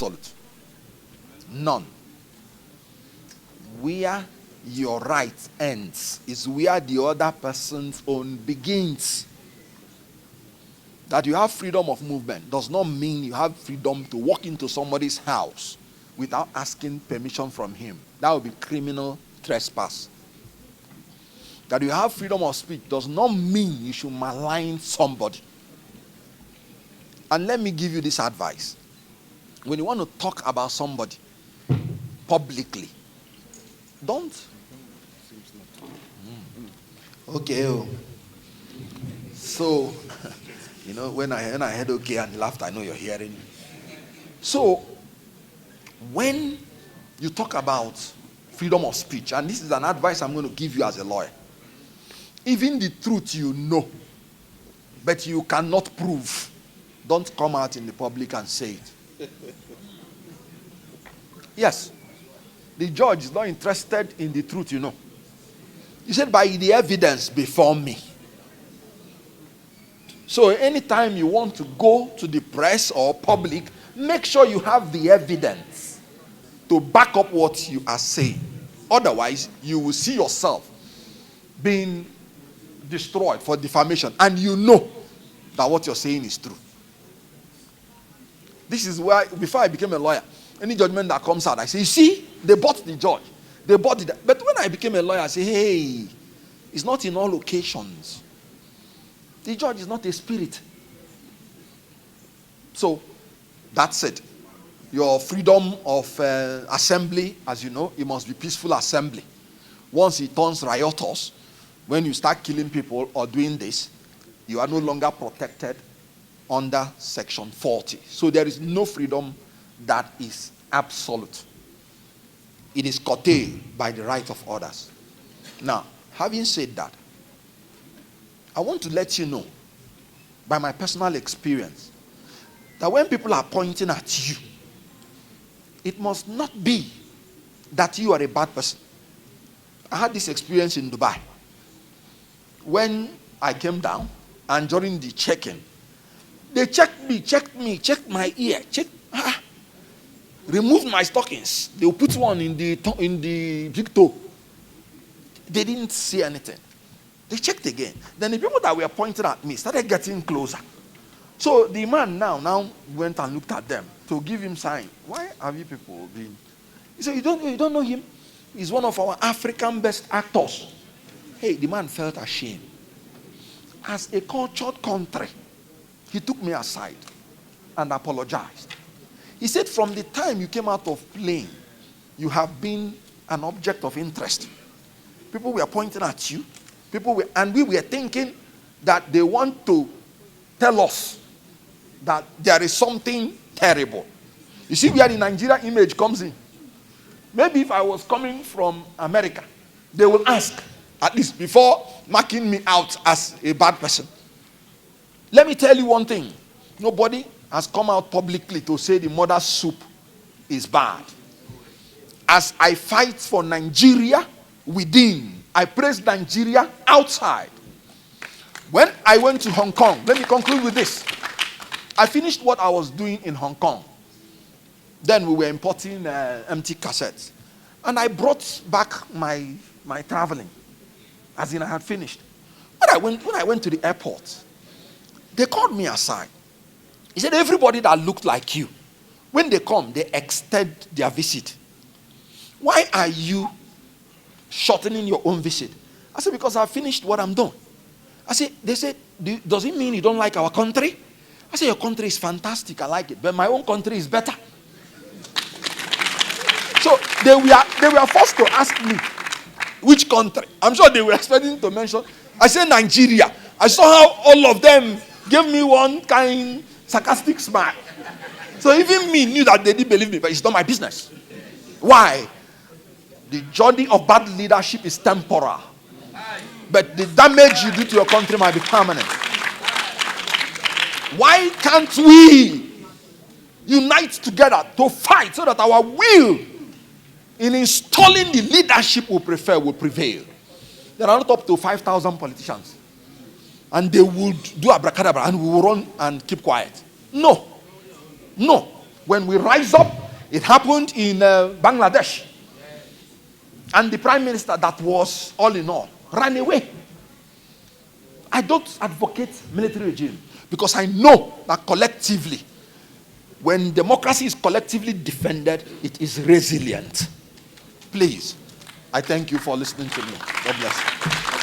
absolute. None. Where your right ends is where the other person's own begins. That you have freedom of movement does not mean you have freedom to walk into somebody's house without asking permission from him. That would be criminal trespass. That you have freedom of speech does not mean you should malign somebody. And let me give you this advice. When you want to talk about somebody publicly, don't. Okay. So, when I heard okay and laughed, I know you're hearing. So, when you talk about freedom of speech, and this is an advice I'm going to give you as a lawyer, even the truth you know, but you cannot prove, don't come out in the public and say it. Yes, the judge is not interested in the truth, you know. He said, by the evidence before me. So anytime you want to go to the press or public, make sure you have the evidence to back up what you are saying. Otherwise, you will see yourself being destroyed for defamation, and you know that what you're saying is true. This is why, before I became a lawyer, any judgment that comes out, I say, you see, they bought the judge. They bought it. But when I became a lawyer, I say, hey, it's not in all occasions. The judge is not a spirit. So, that's it. Your freedom of assembly, as you know, it must be peaceful assembly. Once it turns riotous, when you start killing people or doing this, you are no longer protected under Section 40. So there is no freedom that is absolute. It is curtailed by the right of others. Now, having said that, I want to let you know, by my personal experience, that when people are pointing at you, it must not be that you are a bad person. I had this experience in Dubai. When I came down, and during the check-in, they checked me, checked my ear, removed my stockings. They will put one in the big toe. They didn't see anything. They checked again. Then the people that were pointing at me started getting closer. So the man now went and looked at them to give him sign. Why have you people been? He said, you don't know him? He's one of our African best actors. Hey, the man felt ashamed. As a cultured country, he took me aside and apologized. He said, from the time you came out of plane, you have been an object of interest. People were pointing at you. And we were thinking that they want to tell us that there is something terrible. You see where the Nigeria image comes in. Maybe if I was coming from America, they will ask, at least before marking me out as a bad person. Let me tell you one thing. Nobody has come out publicly to say the mother's soup is bad. As I fight for Nigeria within, I praise Nigeria outside. When I went to Hong Kong, let me conclude with this. I finished what I was doing in Hong Kong. Then we were importing empty cassettes. And I brought back my traveling. As in I had finished. When I went to the airport, they called me aside. He said, everybody that looked like you, when they come, they extend their visit. Why are you shortening your own visit? I said, because I finished what I'm doing. They said, does it mean you don't like our country? I said, your country is fantastic, I like it, but my own country is better. So they were forced to ask me, which country? I'm sure they were expecting to mention. I said Nigeria. I saw how all of them gave me one kind sarcastic smile. So even me knew that they didn't believe me, but it's not my business. Why? The journey of bad leadership is temporal. But the damage you do to your country might be permanent. Why can't we unite together to fight so that our will in installing the leadership we prefer will prevail? There are not up to 5,000 politicians. And they would do abracadabra and we will run and keep quiet. No. When we rise up, it happened in Bangladesh. And the prime minister that was all in all ran away. I don't advocate military regime because I know that collectively, when democracy is collectively defended, it is resilient. Please, I thank you for listening to me. God bless you.